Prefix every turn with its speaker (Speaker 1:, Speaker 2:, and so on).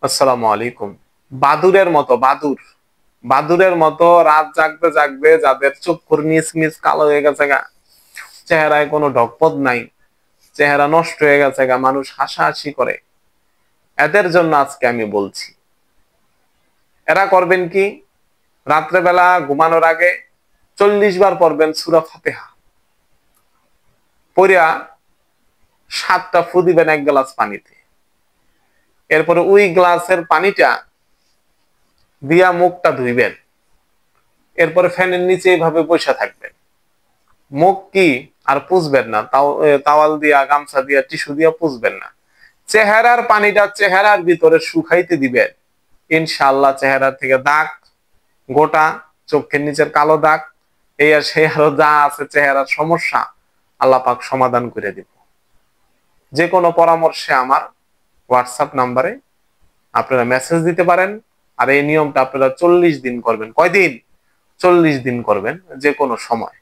Speaker 1: আসসালামু আলাইকুম। বাদুরের মতো বাদুরের মতো রাত জাগতে জাগতে যাদের চক্ষুর নিচ নিচ কালো হয়ে গেছে গা, চেহারায় কোনো ঢকপদ নাই, চেহারা নষ্ট হয়ে গেছে গা, মানুষ হাসাহাসি করে, এদের জন্য আজকে আমি বলছি। এরা করবেন কি, রাত্রেবেলা ঘুমানোর আগে 40 বার পড়বেন সূরা ফাতিহা, পড়িয়া 7টা ফু দিবেন এক গ্লাস পানিতে। এরপরে ওই গ্লাসের পানিটা দিয়া মুখটা ধুইবেন। এরপরে ফ্যানের নিচে এইভাবে বসে থাকবেন। মুখ কি আর পুষবেন না, তাওয়াল দিয়া, গামছা দিয়া, টিস্যু দিয়া পুষবেন না। চেহারার পানিটা চেহারার ভিতরে শুকাইতে দিবেন। ইনশাআল্লাহ চেহারা থেকে দাগ, গোটা, চোখের নিচের কালো দাগ, এই আর সেই আরো যা আছে চেহারার সমস্যা, আল্লাহ পাক সমাধান করে দিব। যে কোনো পরামর্শে আমার হোয়াটসঅ্যাপ নাম্বারে আপনারা মেসেজ দিতে পারেন। আর এই নিয়মটা আপনারা 40 দিন করবেন। কয়দিন? 40 দিন করবেন, যে কোনো সময়।